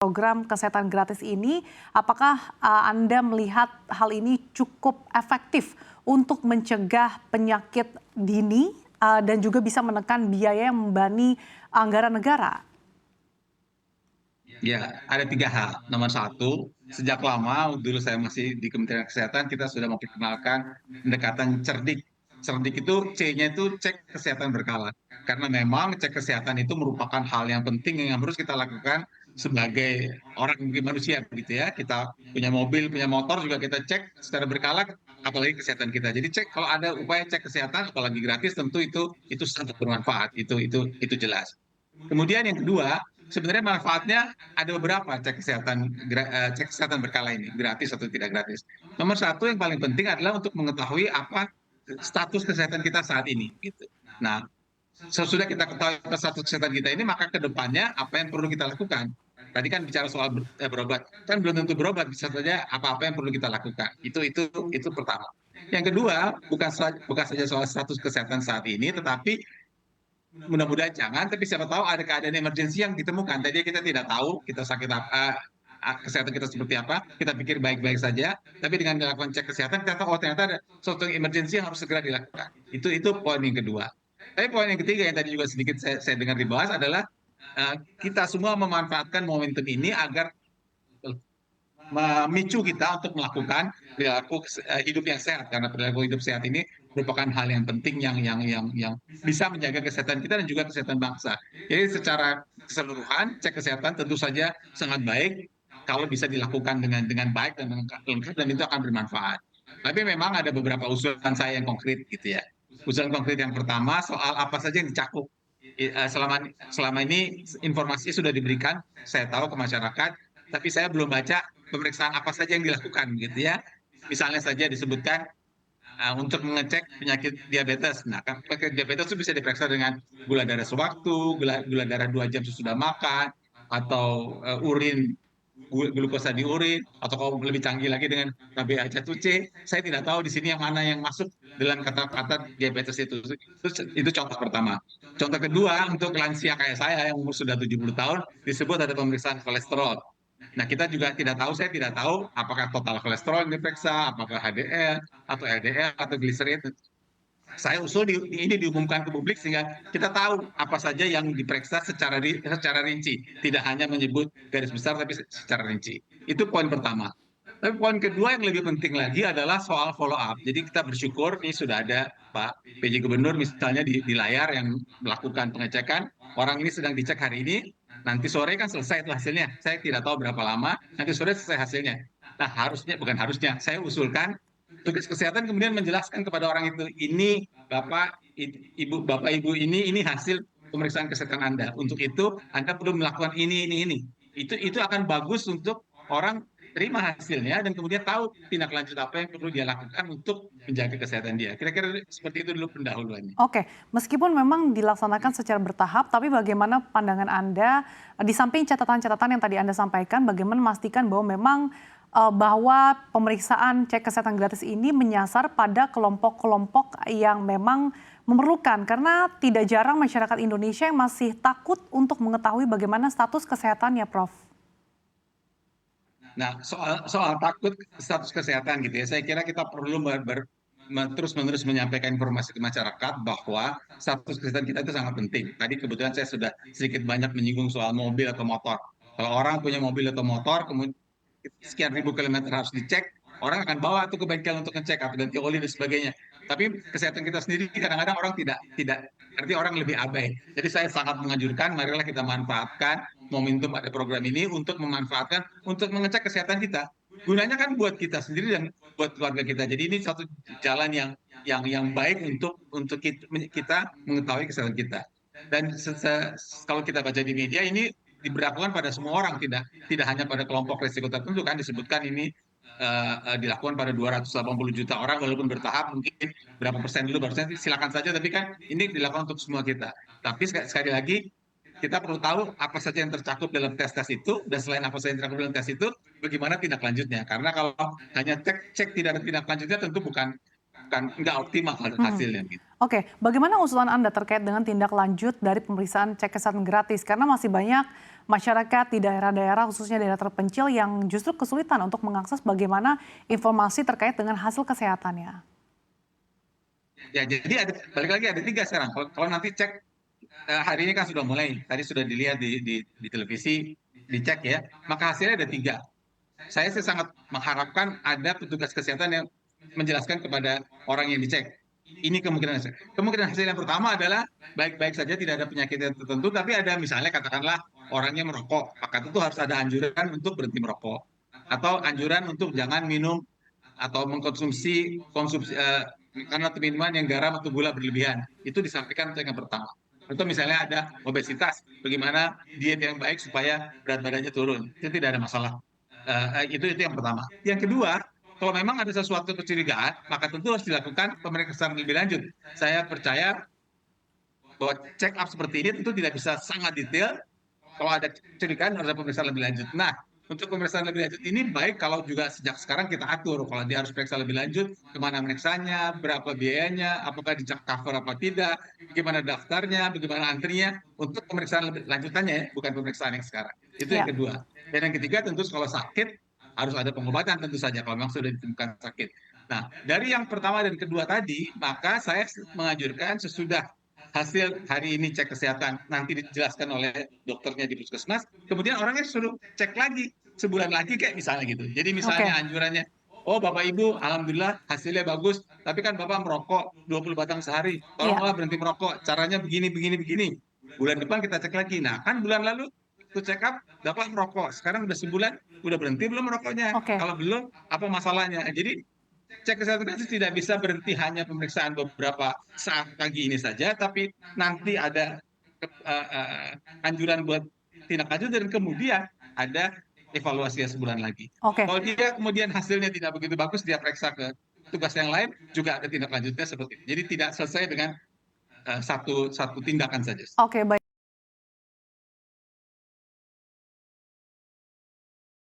program kesehatan gratis ini, apakah Anda melihat hal ini cukup efektif untuk mencegah penyakit dini dan juga bisa menekan biaya yang membebani anggaran negara? Ya, ada 3 hal. Nomor satu, sejak lama dulu saya masih di Kementerian Kesehatan, kita sudah memperkenalkan pendekatan cerdik. Cerdik itu C-nya itu cek kesehatan berkala. Karena memang cek kesehatan itu merupakan hal yang penting yang harus kita lakukan sebagai orang manusia gitu ya. Kita punya mobil, punya motor juga kita cek secara berkala, apalagi kesehatan kita. Jadi cek kalau ada upaya cek kesehatan apalagi gratis tentu itu sangat bermanfaat. Itu jelas. Kemudian yang kedua, sebenarnya manfaatnya ada beberapa cek kesehatan berkala ini, gratis atau tidak gratis. Nomor satu yang paling penting adalah untuk mengetahui apa status kesehatan kita saat ini. Gitu. Nah, sesudah kita ketahui status kesehatan kita ini, maka ke depannya apa yang perlu kita lakukan. Tadi kan bicara soal berobat, kan belum tentu berobat, bisa saja apa-apa yang perlu kita lakukan. Itu pertama. Yang kedua, bukan saja soal status kesehatan saat ini, tetapi mudah-mudahan jangan, tapi siapa tahu ada keadaan emergensi yang ditemukan. Tadi kita tidak tahu kita sakit apa, kesehatan kita seperti apa, kita pikir baik-baik saja, tapi dengan dilakukan cek kesehatan kita tahu oh ternyata ada suatu emergensi yang harus segera dilakukan. Itu poin yang kedua. Tapi poin yang ketiga yang tadi juga sedikit saya dengar dibahas adalah kita semua memanfaatkan momentum ini agar memicu kita untuk melakukan perilaku hidup yang sehat, karena perilaku hidup sehat ini merupakan hal yang penting yang bisa menjaga kesehatan kita dan juga kesehatan bangsa. Jadi secara keseluruhan cek kesehatan tentu saja sangat baik kalau bisa dilakukan dengan baik dan lengkap, dan itu akan bermanfaat. Tapi memang ada beberapa usulan saya yang konkret gitu ya. Usulan konkret yang pertama soal apa saja yang dicakup. Selama ini informasi sudah diberikan, saya tahu ke masyarakat, tapi saya belum baca pemeriksaan apa saja yang dilakukan gitu ya. Misalnya saja disebutkan untuk mengecek penyakit diabetes. Nah, kan penyakit diabetes itu bisa diperiksa dengan gula darah sewaktu, gula darah 2 jam sesudah makan, atau urin, glukosa di urin, atau kalau lebih canggih lagi dengan HbA1c. Saya tidak tahu di sini yang mana yang masuk dalam kata-kata diabetes itu. Itu contoh pertama. Contoh kedua, untuk lansia kayak saya yang umur sudah 70 tahun, disebut ada pemeriksaan kolesterol. Nah, kita juga tidak tahu, saya tidak tahu apakah total kolesterol yang diperiksa, apakah HDL, atau LDL, atau gliserid. Saya usul ini diumumkan ke publik sehingga kita tahu apa saja yang diperiksa secara rinci. Tidak hanya menyebut garis besar, tapi secara rinci. Itu poin pertama. Tapi poin kedua yang lebih penting lagi adalah soal follow up. Jadi kita bersyukur ini sudah ada Pak PJ Gubernur misalnya di layar yang melakukan pengecekan. Orang ini sedang dicek hari ini, nanti sore kan selesai itu hasilnya. Saya tidak tahu berapa lama, nanti sore selesai hasilnya. Nah, bukan harusnya, saya usulkan tugas kesehatan kemudian menjelaskan kepada orang itu, ini Bapak Ibu ini hasil pemeriksaan kesehatan Anda. Untuk itu Anda perlu melakukan ini. Itu akan bagus untuk orang terima hasilnya dan kemudian tahu tindak lanjut apa yang perlu dia lakukan untuk menjaga kesehatan dia. Kira-kira seperti itu dulu pendahuluannya. Oke, meskipun memang dilaksanakan secara bertahap, tapi bagaimana pandangan Anda, di samping catatan-catatan yang tadi Anda sampaikan, bagaimana memastikan bahwa memang bahwa pemeriksaan cek kesehatan gratis ini menyasar pada kelompok-kelompok yang memang memerlukan, karena tidak jarang masyarakat Indonesia yang masih takut untuk mengetahui bagaimana status kesehatannya, Prof. Nah, soal takut status kesehatan gitu ya, saya kira kita perlu terus-menerus menyampaikan informasi ke masyarakat bahwa status kesehatan kita itu sangat penting. Tadi kebetulan saya sudah sedikit banyak menyinggung soal mobil atau motor. Kalau orang punya mobil atau motor, kemudian sekian ribu kilometer harus dicek, orang akan bawa itu ke bengkel untuk ngecek atau ganti oli dan sebagainya. Tapi kesehatan kita sendiri kadang-kadang orang tidak artinya orang lebih abai. Jadi saya sangat menganjurkan, marilah kita manfaatkan momentum ada program ini untuk mengecek kesehatan kita. Gunanya kan buat kita sendiri dan buat keluarga kita. Jadi ini satu jalan yang baik untuk kita mengetahui kesehatan kita. Dan kalau kita baca di media ini diberlakukan pada semua orang, tidak hanya pada kelompok risiko tertentu, kan disebutkan ini dilakukan pada 280 juta orang walaupun bertahap, mungkin berapa persen dulu baru silakan saja, tapi kan ini dilakukan untuk semua kita. Tapi sekali lagi kita perlu tahu apa saja yang tercakup dalam tes itu, dan selain apa saja yang tercakup dalam tes itu, bagaimana tindak lanjutnya. Karena kalau hanya cek tidak ada tindak lanjutnya, tentu bukan bukan nggak optimal hasilnya gitu. Oke, bagaimana usulan Anda terkait dengan tindak lanjut dari pemeriksaan cek kesehatan gratis? Karena masih banyak masyarakat di daerah-daerah, khususnya daerah terpencil, yang justru kesulitan untuk mengakses bagaimana informasi terkait dengan hasil kesehatannya. Ya, jadi balik lagi ada 3 sekarang. Kalau nanti cek hari ini kan sudah mulai, tadi sudah dilihat di televisi, dicek ya, maka hasilnya ada 3. Saya sih sangat mengharapkan ada petugas kesehatan yang menjelaskan kepada orang yang dicek. Ini kemungkinan hasil. Kemungkinan hasil yang pertama adalah baik-baik saja, tidak ada penyakit yang tertentu, tapi ada misalnya katakanlah orangnya merokok, maka tentu harus ada anjuran untuk berhenti merokok. Atau anjuran untuk jangan minum atau mengkonsumsi karena minuman yang garam atau gula berlebihan. Itu disampaikan untuk yang pertama. Atau misalnya ada obesitas, bagaimana diet yang baik supaya berat badannya turun. Itu tidak ada masalah. Itu yang pertama. Yang kedua, kalau memang ada sesuatu kecurigaan, maka tentu harus dilakukan pemeriksaan lebih lanjut. Saya percaya bahwa check up seperti ini tentu tidak bisa sangat detail. Kalau ada kecurigaan harus ada pemeriksaan lebih lanjut. Nah, untuk pemeriksaan lebih lanjut ini baik kalau juga sejak sekarang kita atur. Kalau dia harus periksa lebih lanjut, kemana meriksanya, berapa biayanya, apakah dicek cover apa tidak, bagaimana daftarnya, bagaimana antrinya, untuk pemeriksaan lebih lanjutannya ya, bukan pemeriksaan yang sekarang. Itu yang Ya. kedua. Dan yang ketiga tentu kalau sakit, harus ada pengobatan tentu saja kalau memang sudah ditemukan sakit. Nah, dari yang pertama dan kedua tadi, maka saya menganjurkan sesudah hasil hari ini cek kesehatan nanti dijelaskan oleh dokternya di puskesmas, kemudian orangnya suruh cek lagi sebulan lagi kayak misalnya gitu. Jadi misalnya Oke. anjurannya, oh Bapak Ibu alhamdulillah hasilnya bagus, tapi kan Bapak merokok 20 batang sehari, Iya. tolonglah berhenti merokok, caranya begini, begini, begini. Bulan depan kita cek lagi. Nah kan bulan lalu itu check up Bapak merokok, sekarang udah sebulan, udah berhenti belum merokoknya? Oke. Kalau belum, apa masalahnya? Jadi cek kesehatan gratis tidak bisa berhenti hanya pemeriksaan beberapa saat pagi ini saja, tapi nanti ada anjuran buat tindak lanjut dan kemudian ada evaluasi sebulan lagi. Oke. Kalau dia kemudian hasilnya tidak begitu bagus, dia periksa ke tugas yang lain, juga ada tindak lanjutnya seperti itu. Jadi tidak selesai dengan satu tindakan saja. Oke, baik.